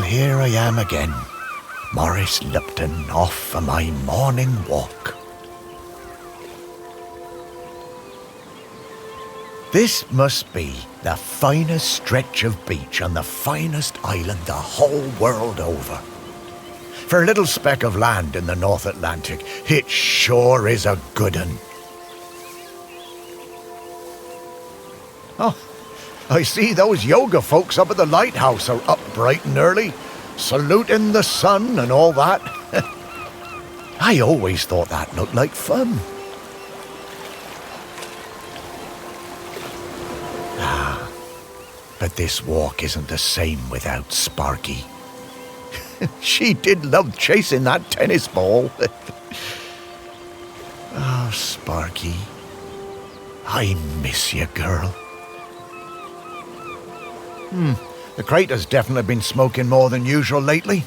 here I am again, Maurice Lupton, off for my morning walk. This must be the finest stretch of beach on the finest island the whole world over. For a little speck of land in the North Atlantic, it sure is a good un. Oh, I see those yoga folks up at the lighthouse are up bright and early, saluting the sun and all that. I always thought that looked like fun. But this walk isn't the same without Sparky. She did love chasing that tennis ball. Oh, Sparky, I miss you, girl. The crater's definitely been smoking more than usual lately.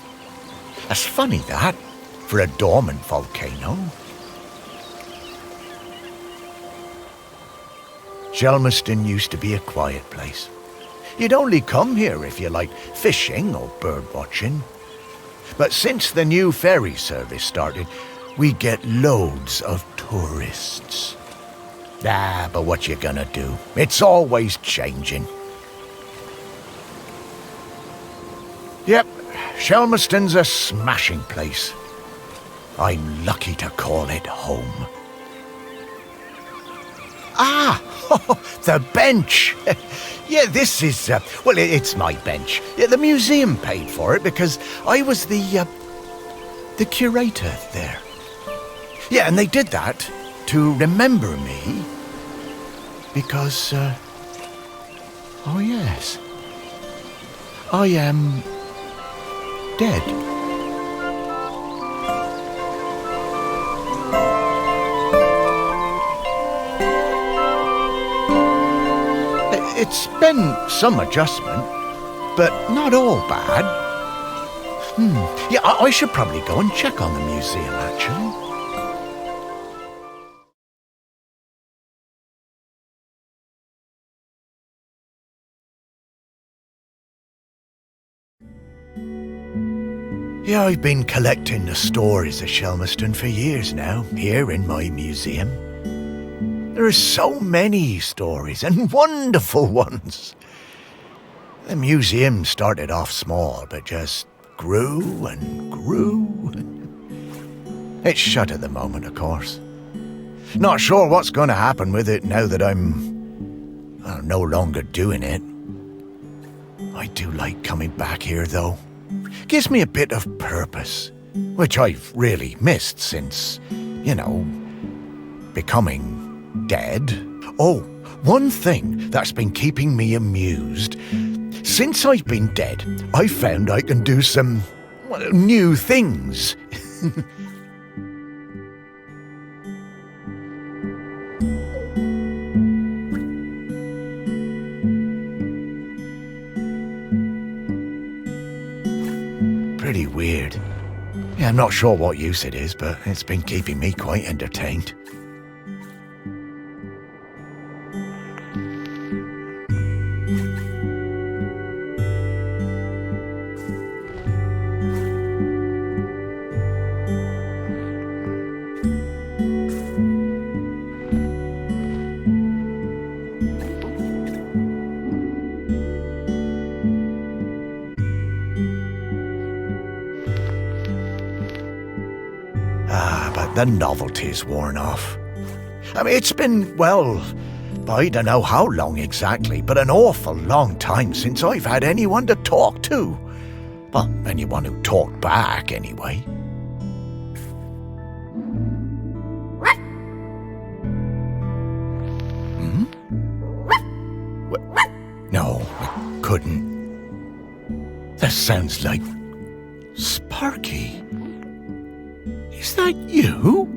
That's funny, that, for a dormant volcano. Shelmerston used to be a quiet place. You'd only come here if you liked fishing or bird watching. But since the new ferry service started, we get loads of tourists. But what you gonna do? It's always changing. Yep, Shelmerston's a smashing place. I'm lucky to call it home. The bench. Yeah, this is, it's my bench. Yeah, the museum paid for it because I was the curator there. Yeah, and they did that to remember me because, oh yes, I am dead. It's been some adjustment, but not all bad. Yeah, I should probably go and check on the museum, actually. Yeah, I've been collecting the stories of Shelmerston for years now, here in my museum. There are so many stories, and wonderful ones. The museum started off small, but just grew and grew. It's shut at the moment, of course. Not sure what's going to happen with it now that I'm no longer doing it. I do like coming back here, though. Gives me a bit of purpose, which I've really missed since, becoming dead. Oh, one thing that's been keeping me amused. Since I've been dead, I found I can do some new things. Pretty weird. Yeah, I'm not sure what use it is, but it's been keeping me quite entertained. But the novelty's worn off. I mean, it's been, I don't know how long exactly, but an awful long time since I've had anyone to talk to. Well, anyone who talked back, anyway. No, it couldn't. That sounds like Sparky. Is that you?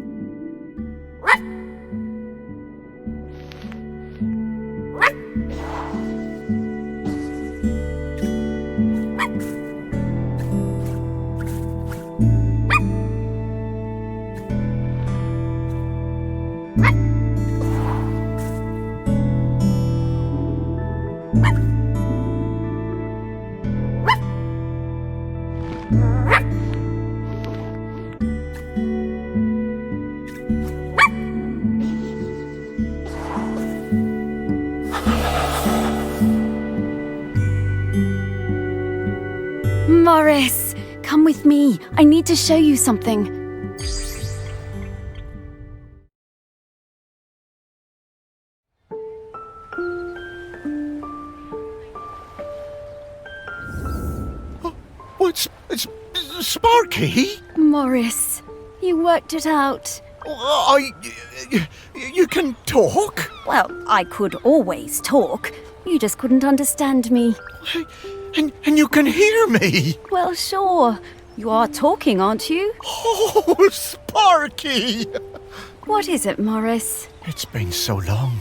Come with me. I need to show you something. It's Sparky? Morris, you worked it out. You can talk? Well, I could always talk. You just couldn't understand me. And you can hear me? Well, sure. You are talking, aren't you? Oh, Sparky! What is it, Morris? It's been so long.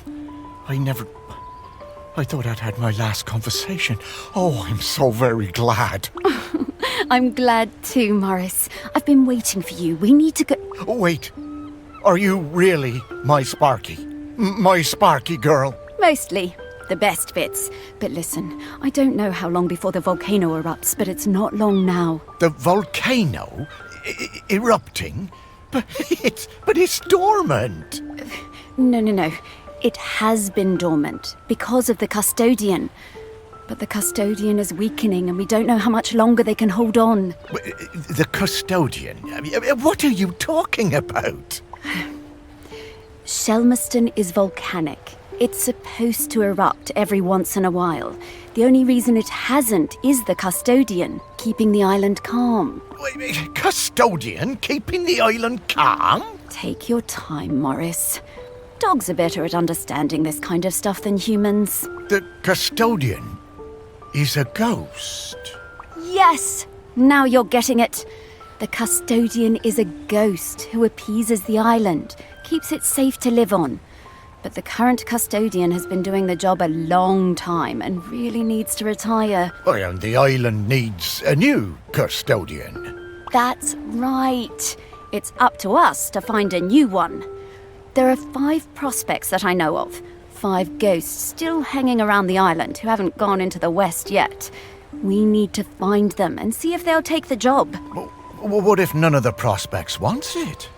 I thought I'd had my last conversation. Oh, I'm so very glad. I'm glad too, Morris. I've been waiting for you. We need to go... Wait. Are you really my Sparky? My Sparky girl? Mostly. The best bits. But listen, I don't know how long before the volcano erupts, but it's not long now. The volcano? Erupting? But it's dormant. No. It has been dormant because of the custodian. But the custodian is weakening and we don't know how much longer they can hold on. The custodian? What are you talking about? Shelmerston is volcanic. It's supposed to erupt every once in a while. The only reason it hasn't is the custodian, keeping the island calm. Custodian keeping the island calm? Take your time, Morris. Dogs are better at understanding this kind of stuff than humans. The custodian is a ghost. Yes! Now you're getting it. The custodian is a ghost who appeases the island, keeps it safe to live on. But the current custodian has been doing the job a long time and really needs to retire. Well, and the island needs a new custodian. That's right. It's up to us to find a new one. There are 5 prospects that I know of. 5 ghosts still hanging around the island who haven't gone into the west yet. We need to find them and see if they'll take the job. Well, what if none of the prospects wants it?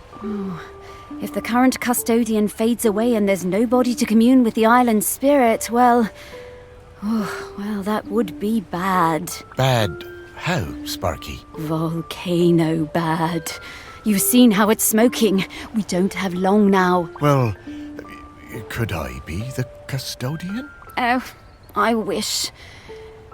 If the current custodian fades away and there's nobody to commune with the island's spirit, well, that would be bad. Bad how, Sparky? Volcano bad. You've seen how it's smoking. We don't have long now. Well, could I be the custodian? Oh, I wish.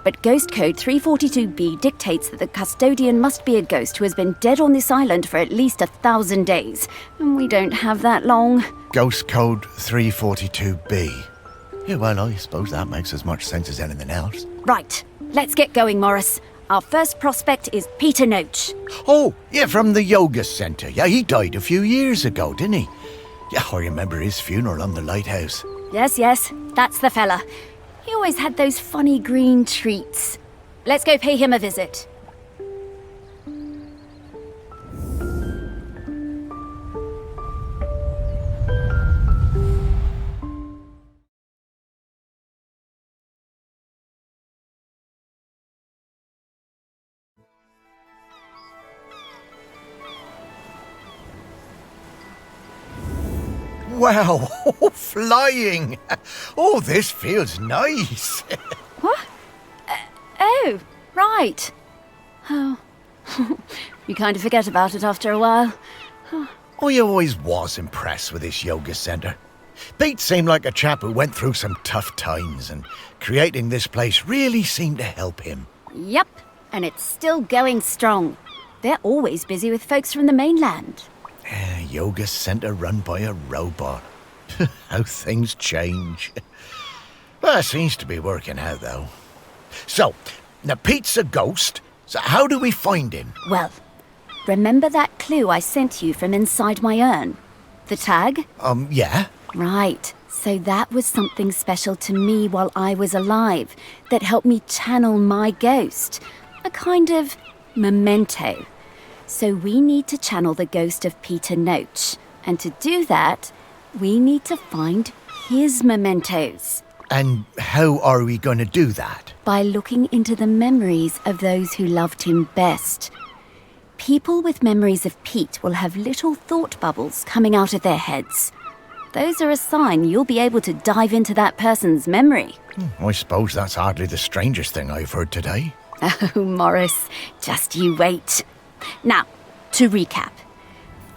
But Ghost Code 342B dictates that the custodian must be a ghost who has been dead on this island for at least 1,000 days. And we don't have that long. Ghost Code 342B. Yeah, well, I suppose that makes as much sense as anything else. Right. Let's get going, Morris. Our first prospect is Peter Noach. Oh, yeah, from the yoga centre. Yeah, he died a few years ago, didn't he? Yeah, I remember his funeral on the lighthouse. Yes, that's the fella. He always had those funny green treats. Let's go pay him a visit. Wow, flying! Oh, this feels nice. What? Oh, right. Oh, you kind of forget about it after a while. I always was impressed with this yoga centre. Pete seemed like a chap who went through some tough times, and creating this place really seemed to help him. Yep, and it's still going strong. They're always busy with folks from the mainland. Yoga centre run by a robot. How things change. Well, it seems to be working out, though. So, now Pete's a ghost, so how do we find him? Well, remember that clue I sent you from inside my urn? The tag? Yeah. Right. So that was something special to me while I was alive that helped me channel my ghost. A kind of memento. So we need to channel the ghost of Peter Noach. And to do that, we need to find his mementos. And how are we going to do that? By looking into the memories of those who loved him best. People with memories of Pete will have little thought bubbles coming out of their heads. Those are a sign you'll be able to dive into that person's memory. I suppose that's hardly the strangest thing I've heard today. Oh, Morris, just you wait. Now, to recap.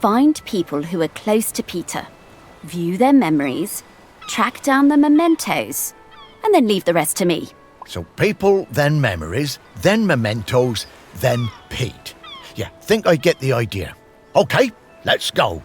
Find people who are close to Peter, view their memories, track down the mementos, and then leave the rest to me. So people, then memories, then mementos, then Pete. Yeah, think I get the idea. Okay, let's go.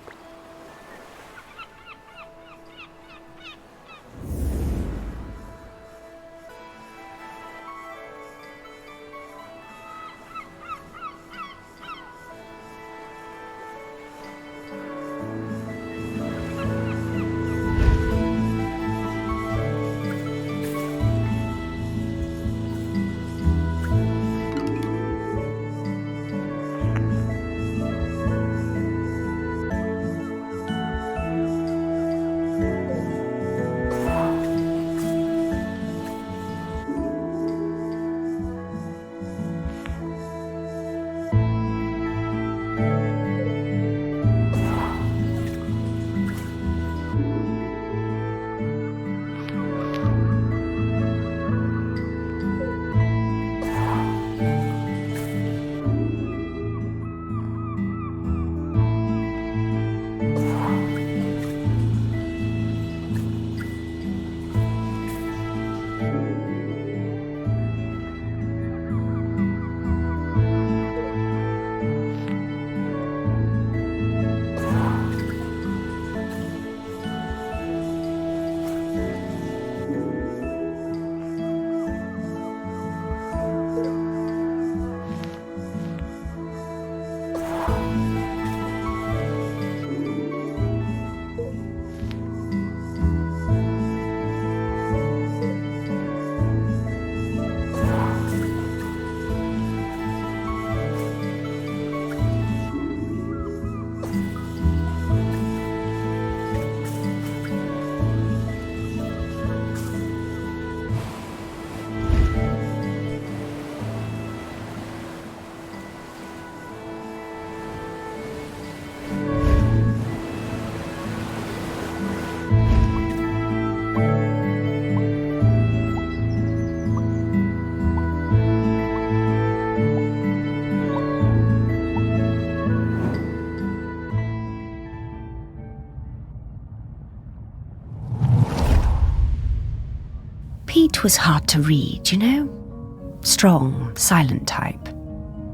Pete was hard to read, you know? Strong, silent type.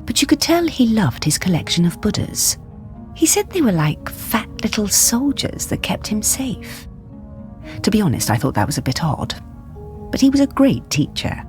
But you could tell he loved his collection of Buddhas. He said they were like fat little soldiers that kept him safe. To be honest, I thought that was a bit odd. But he was a great teacher.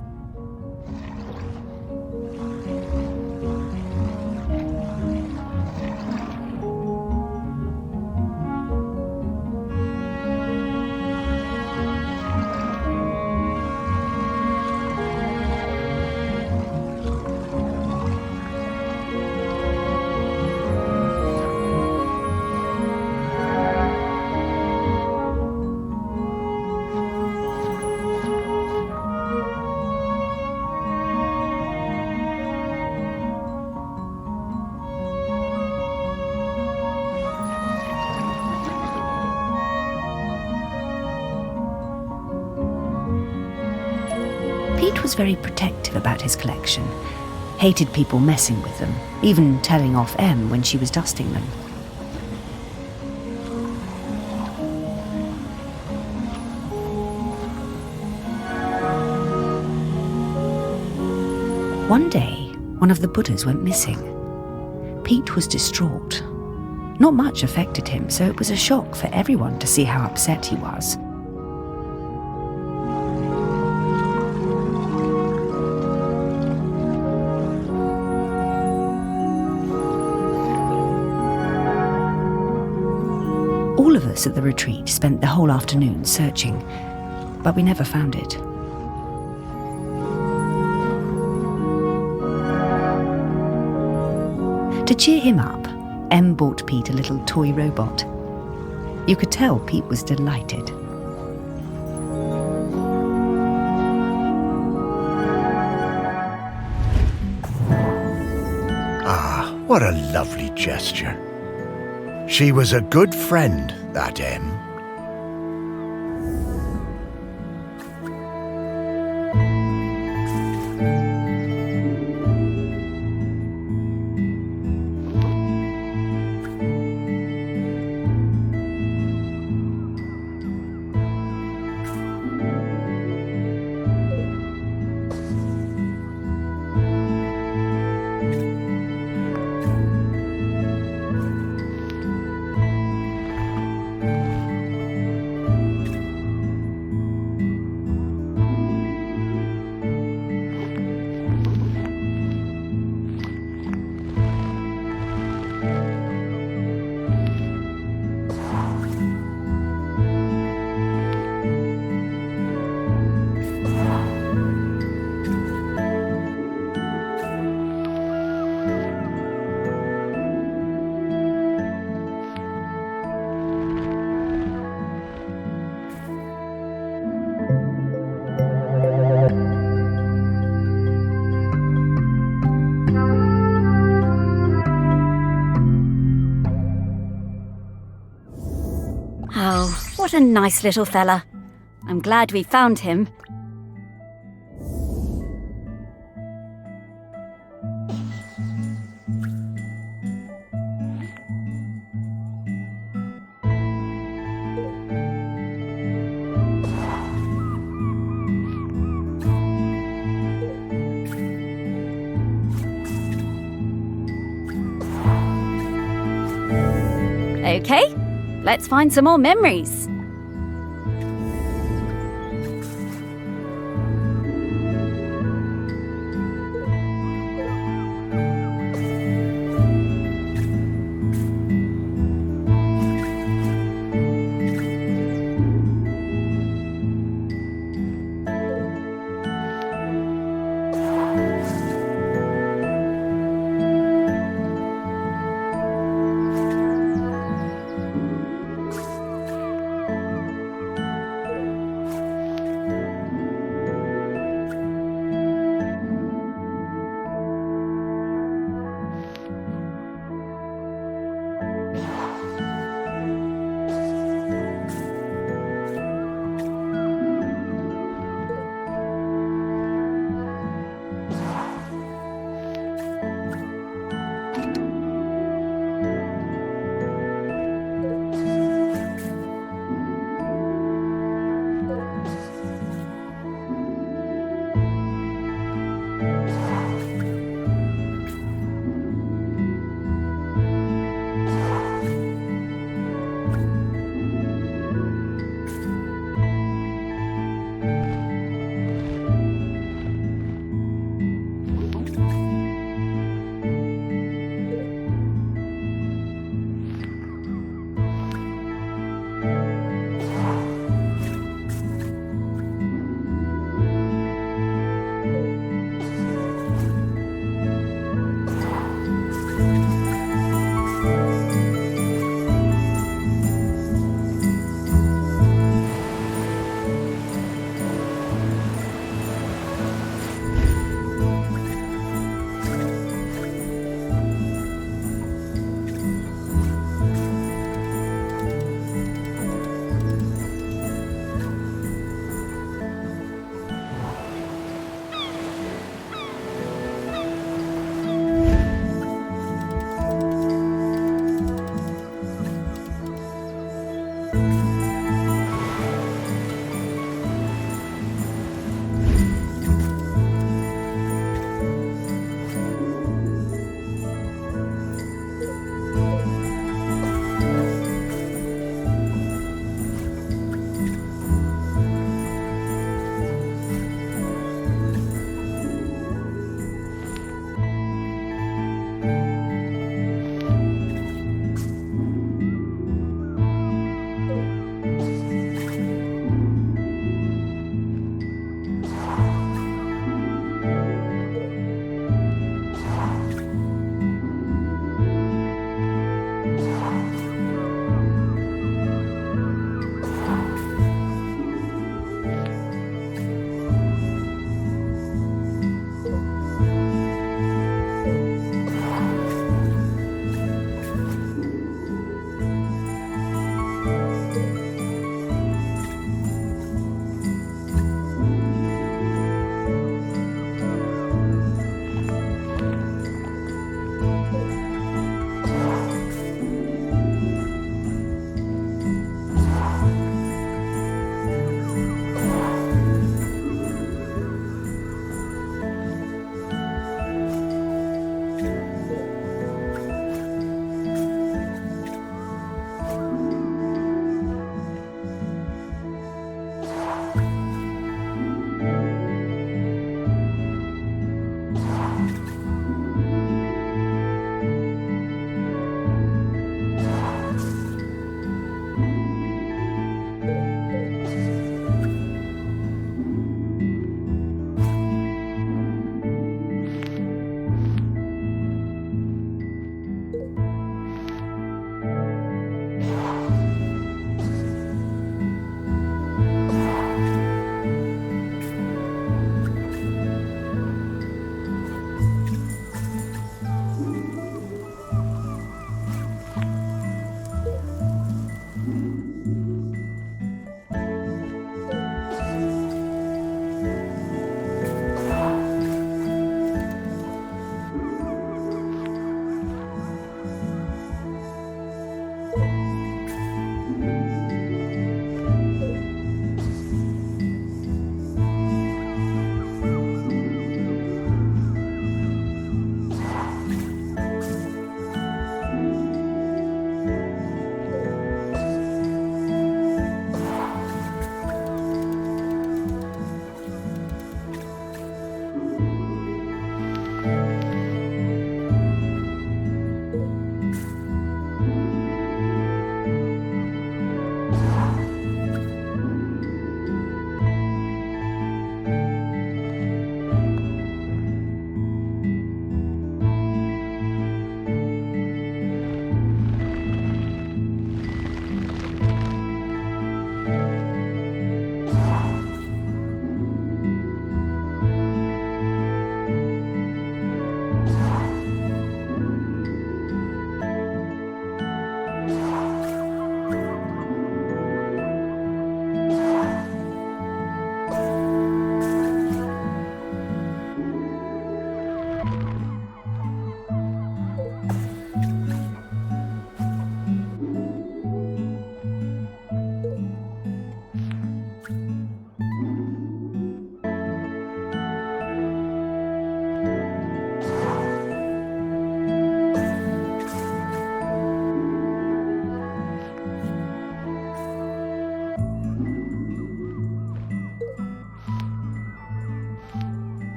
Pete was very protective about his collection, hated people messing with them, even telling off Em when she was dusting them. One day, one of the Buddhas went missing. Pete was distraught. Not much affected him, so it was a shock for everyone to see how upset he was. All of us at the retreat spent the whole afternoon searching, but we never found it. To cheer him up, Em bought Pete a little toy robot. You could tell Pete was delighted. Ah, what a lovely gesture. She was a good friend, that Em. Oh, what a nice little fella. I'm glad we found him. Okay, let's find some more memories.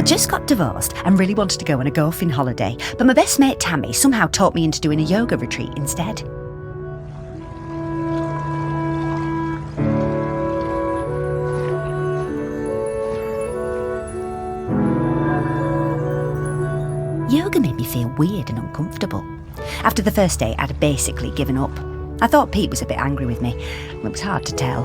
just got divorced and really wanted to go on a golfing holiday, but my best mate Tammy somehow talked me into doing a yoga retreat instead. Yoga made me feel weird and uncomfortable. After the first day, I'd basically given up. I thought Pete was a bit angry with me. It was hard to tell.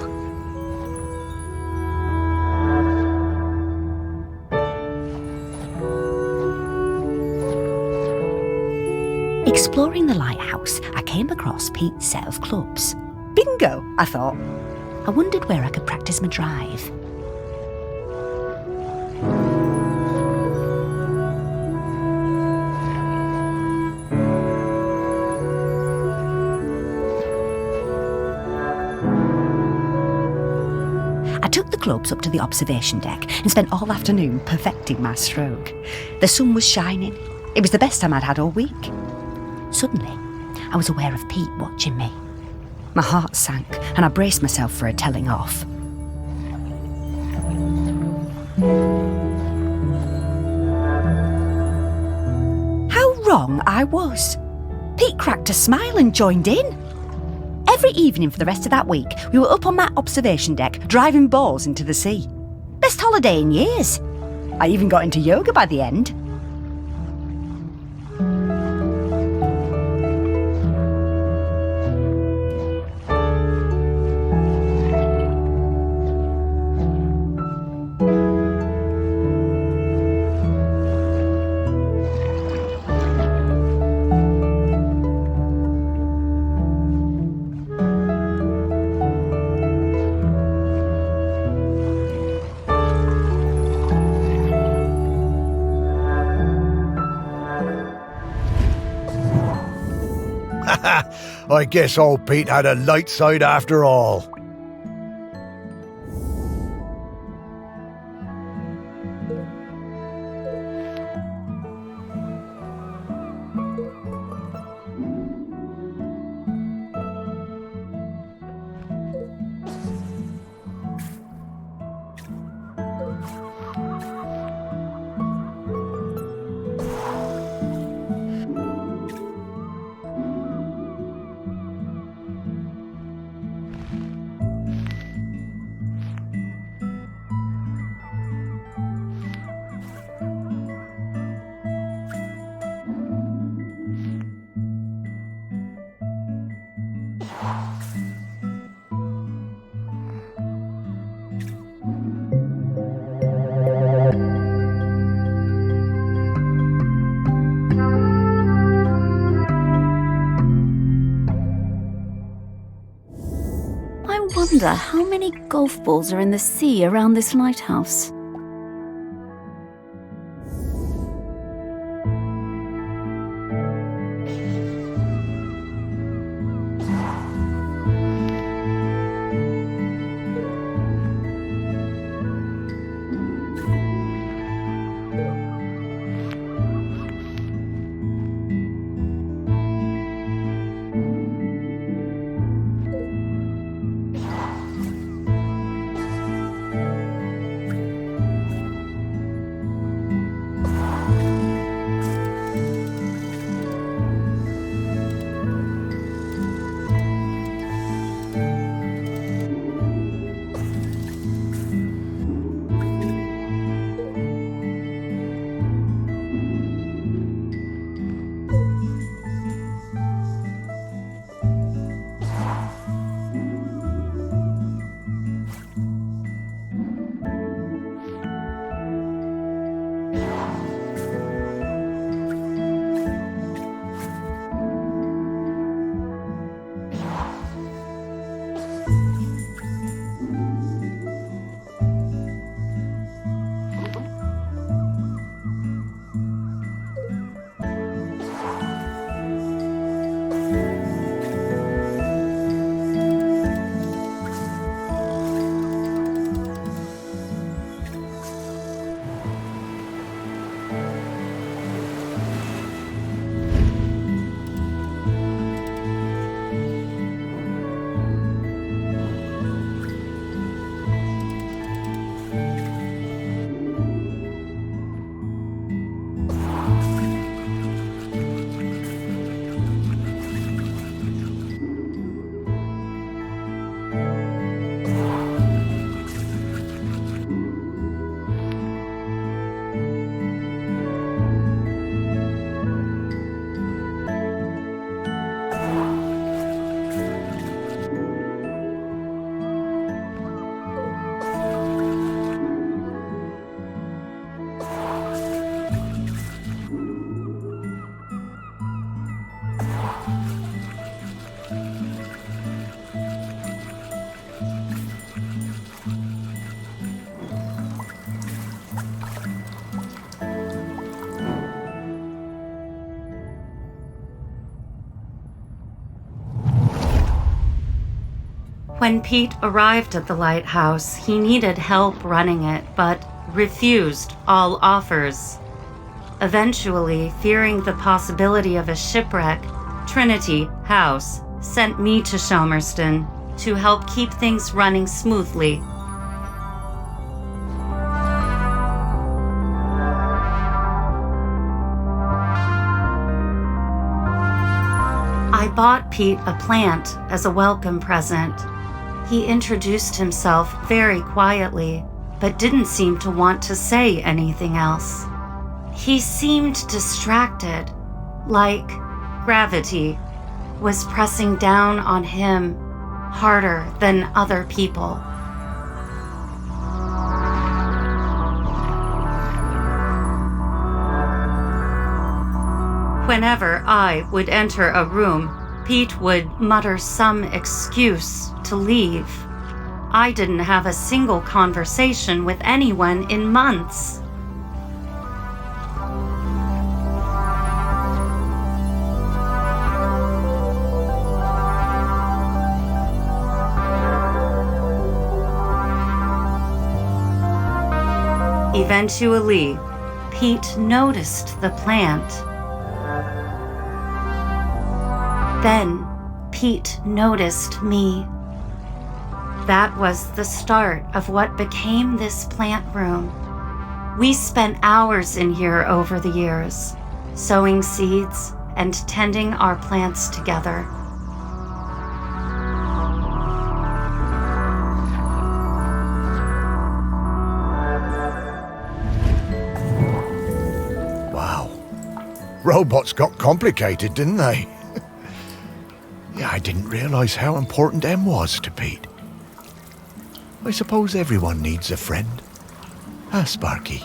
Exploring the lighthouse, I came across Pete's set of clubs. Bingo, I thought. I wondered where I could practice my drive. I took the clubs up to the observation deck and spent all afternoon perfecting my stroke. The sun was shining. It was the best time I'd had all week. Suddenly, I was aware of Pete watching me. My heart sank and I braced myself for a telling off. How wrong I was. Pete cracked a smile and joined in. Every evening for the rest of that week, we were up on that observation deck, driving balls into the sea. Best holiday in years. I even got into yoga by the end. I guess old Pete had a light side after all. I wonder how many golf balls are in the sea around this lighthouse. When Pete arrived at the lighthouse, he needed help running it, but refused all offers. Eventually, fearing the possibility of a shipwreck, Trinity House sent me to Shelmerston to help keep things running smoothly. I bought Pete a plant as a welcome present. He introduced himself very quietly, but didn't seem to want to say anything else. He seemed distracted, like gravity was pressing down on him harder than other people. Whenever I would enter a room, Pete would mutter some excuse to leave. I didn't have a single conversation with anyone in months. Eventually, Pete noticed the plant. Then, Pete noticed me. That was the start of what became this plant room. We spent hours in here over the years, sowing seeds and tending our plants together. Wow. Robots got complicated, didn't they? Yeah, I didn't realize how important M was to Pete. I suppose everyone needs a friend. Huh, Sparky?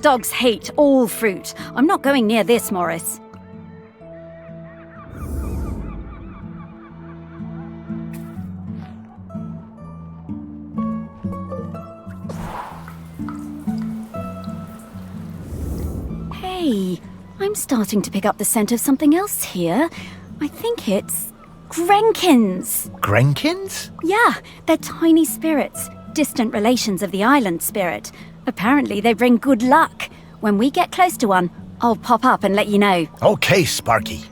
Dogs hate all fruit. I'm not going near this, Morris. Hey, I'm starting to pick up the scent of something else here. I think it's Grenkins. Grenkins? Yeah, they're tiny spirits, distant relations of the island spirit. Apparently they bring good luck. When we get close to one, I'll pop up and let you know. Okay, Sparky.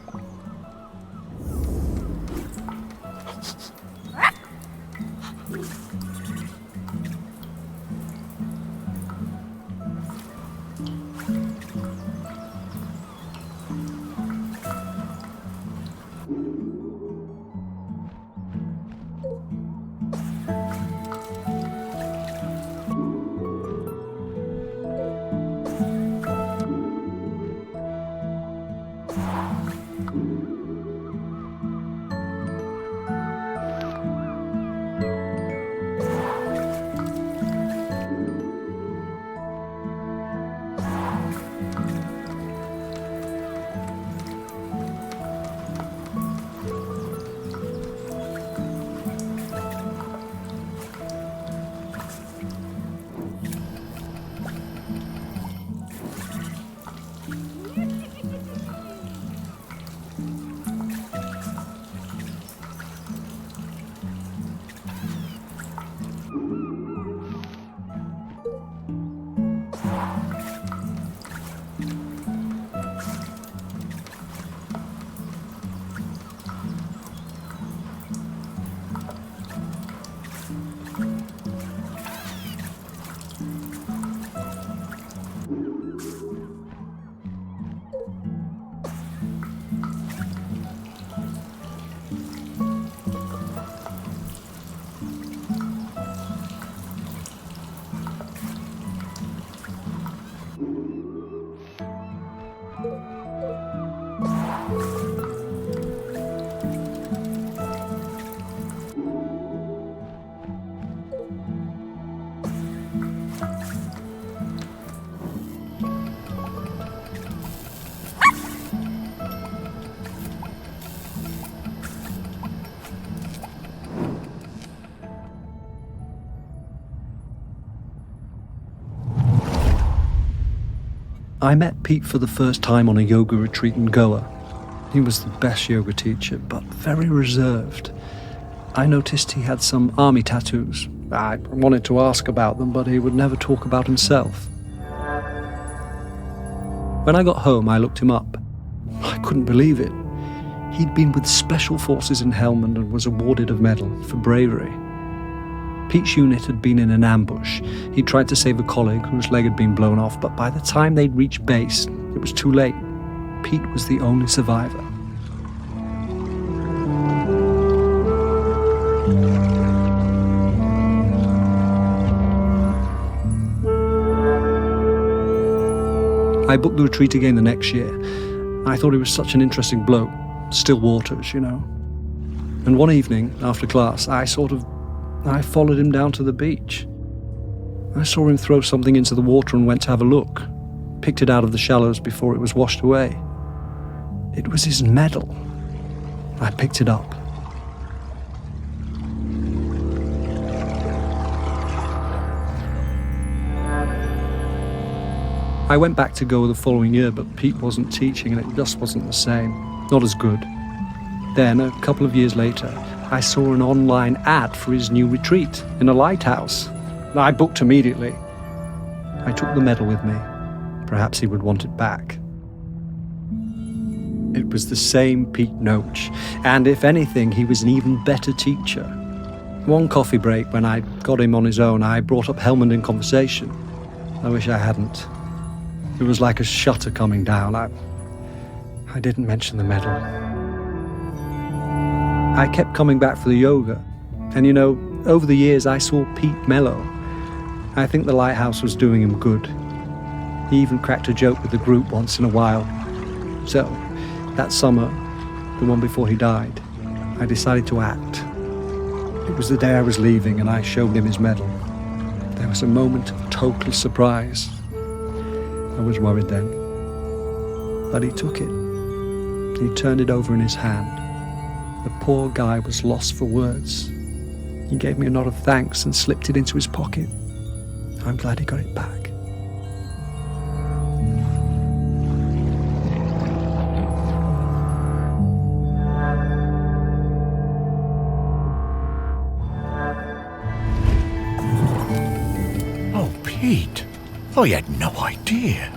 I met Pete for the first time on a yoga retreat in Goa. He was the best yoga teacher, but very reserved. I noticed he had some army tattoos. I wanted to ask about them, but he would never talk about himself. When I got home, I looked him up. I couldn't believe it. He'd been with Special Forces in Helmand and was awarded a medal for bravery. Pete's unit had been in an ambush. He tried to save a colleague whose leg had been blown off, but by the time they'd reached base, it was too late. Pete was the only survivor. I booked the retreat again the next year. I thought he was such an interesting bloke. Still waters, you know. And one evening, after class, I followed him down to the beach. I saw him throw something into the water and went to have a look. Picked it out of the shallows before it was washed away. It was his medal. I picked it up. I went back to Goa the following year, but Pete wasn't teaching and it just wasn't the same. Not as good. Then, a couple of years later, I saw an online ad for his new retreat in a lighthouse. I booked immediately. I took the medal with me. Perhaps he would want it back. It was the same Pete Noach, and if anything, he was an even better teacher. One coffee break, when I got him on his own, I brought up Helmand in conversation. I wish I hadn't. It was like a shutter coming down. I didn't mention the medal. I kept coming back for the yoga. And you know, over the years I saw Pete mellow. I think the lighthouse was doing him good. He even cracked a joke with the group once in a while. So, that summer, the one before he died, I decided to act. It was the day I was leaving and I showed him his medal. There was a moment of total surprise. I was worried then. But he took it. He turned it over in his hand. The poor guy was lost for words. He gave me a nod of thanks and slipped it into his pocket. I'm glad he got it back. Oh, Pete. I had no idea.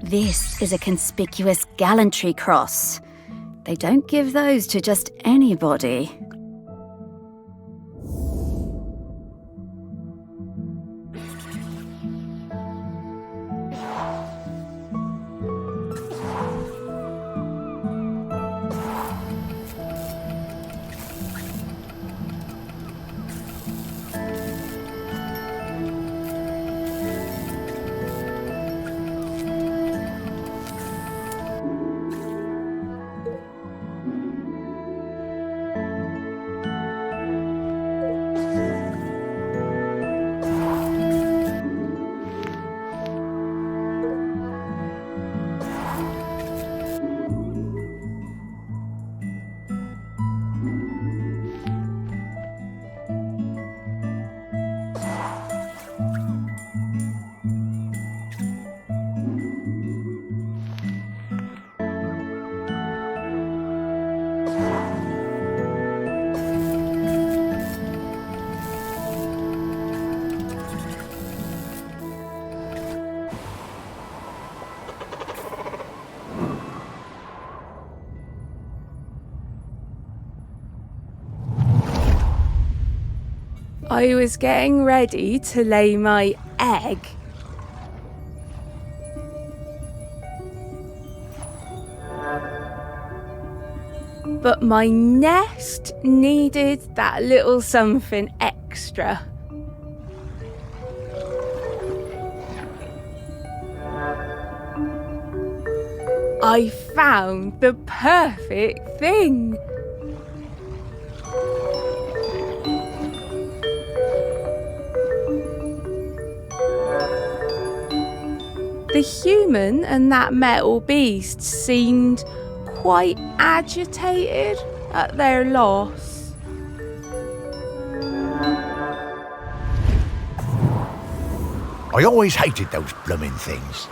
This is a conspicuous gallantry cross. They don't give those to just anybody. I was getting ready to lay my egg. But my nest needed that little something extra. I found the perfect thing. The human and that metal beast seemed quite agitated at their loss. I always hated those blooming things.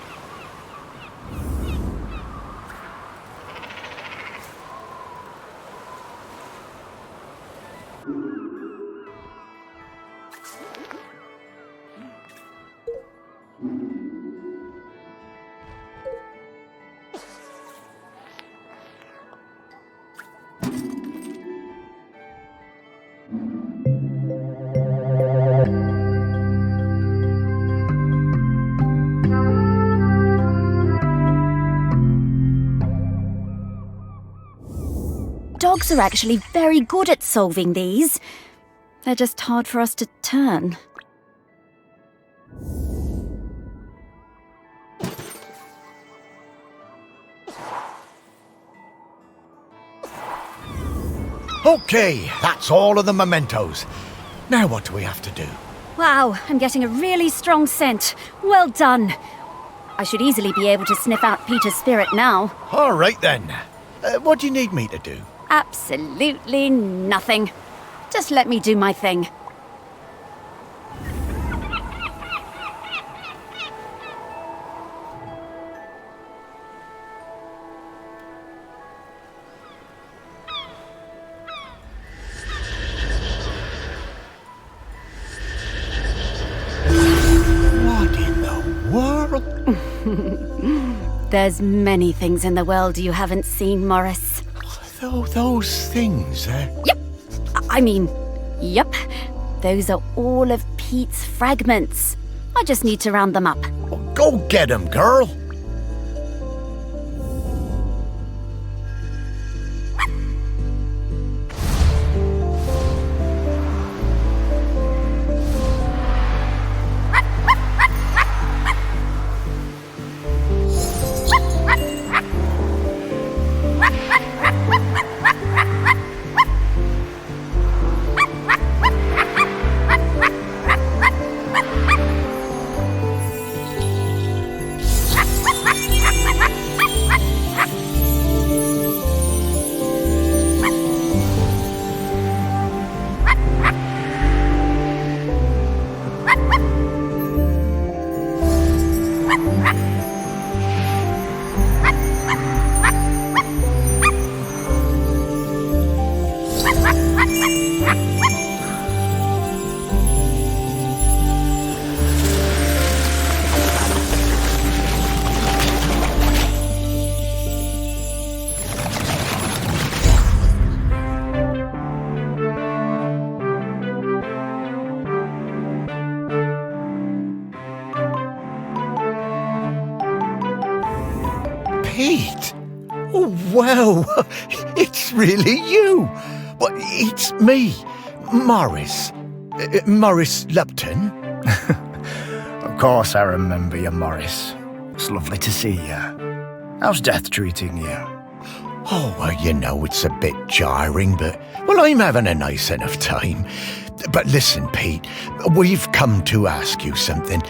Dogs are actually very good at solving these. They're just hard for us to turn. Okay, that's all of the mementos. Now what do we have to do? Wow, I'm getting a really strong scent. Well done. I should easily be able to sniff out Peter's spirit now. All right then. What do you need me to do? Absolutely nothing. Just let me do my thing. What in the world? There's many things in the world you haven't seen, Morris. Those things, Yep. Yep. Those are all of Pete's fragments. I just need to round them up. Go get 'em, girl. Pete! Oh, wow! It's really you! Well, it's me, Morris. Morris Lupton. Of course I remember you, Morris. It's lovely to see you. How's death treating you? Oh, well, you know, it's a bit jarring, but, well, I'm having a nice enough time. But listen, Pete, we've come to ask you something.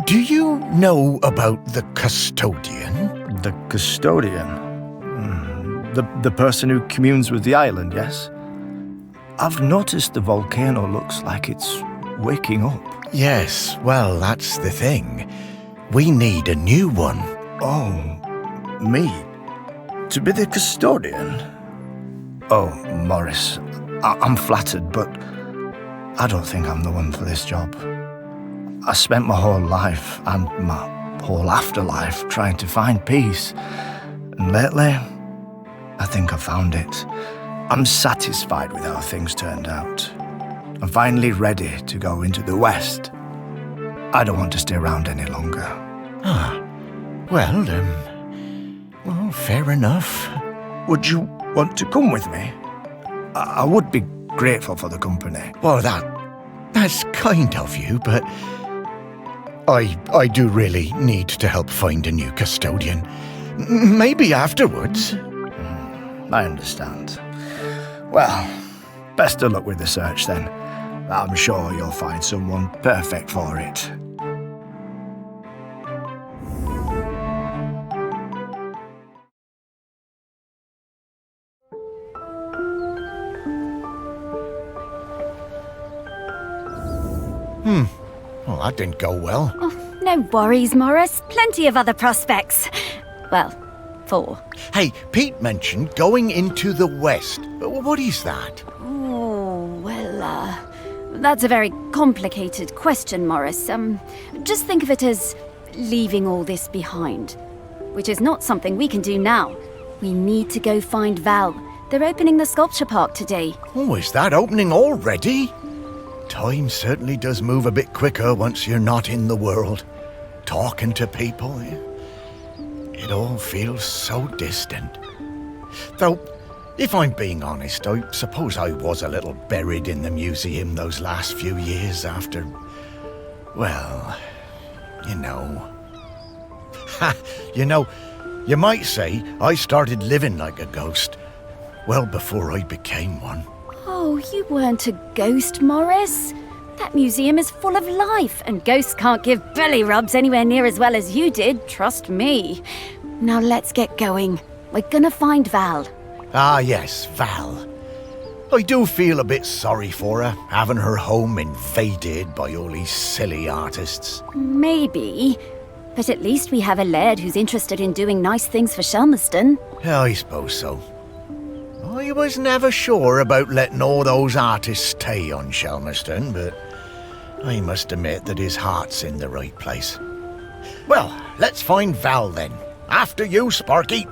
Do you know about the custodian? The custodian? The person who communes with the island, yes? I've noticed the volcano looks like it's waking up. Yes, well, that's the thing. We need a new one. Oh, me? To be the custodian? Oh, Morris, I'm flattered, but I don't think I'm the one for this job. I spent my whole life and my whole afterlife trying to find peace. And lately, I think I found it. I'm satisfied with how things turned out. I'm finally ready to go into the West. I don't want to stay around any longer. Well, fair enough. Would you want to come with me? I would be grateful for the company. Well, that's kind of you, but I do really need to help find a new custodian. Maybe afterwards. I understand. Well, best of luck with the search then. I'm sure you'll find someone perfect for it. Well, that didn't go well. Oh, no worries, Morris. Plenty of other prospects. Well, 4. Hey, Pete mentioned going into the West. What is that? Oh, well, that's a very complicated question, Morris. Just think of it as leaving all this behind, which is not something we can do now. We need to go find Val. They're opening the sculpture park today. Oh, is that opening already? Time certainly does move a bit quicker once you're not in the world. Talking to people, it all feels so distant. Though, if I'm being honest, I suppose I was a little buried in the museum those last few years after, well, you know. You might say I started living like a ghost well before I became one. Oh, you weren't a ghost, Morris. That museum is full of life, and ghosts can't give belly rubs anywhere near as well as you did, trust me. Now let's get going. We're gonna find Val. Ah, yes, Val. I do feel a bit sorry for her, having her home invaded by all these silly artists. Maybe, but at least we have a laird who's interested in doing nice things for Shelmerston. Yeah, I suppose so. I was never sure about letting all those artists stay on Shelmerston, but I must admit that his heart's in the right place. Well, let's find Val then. After you, Sparky.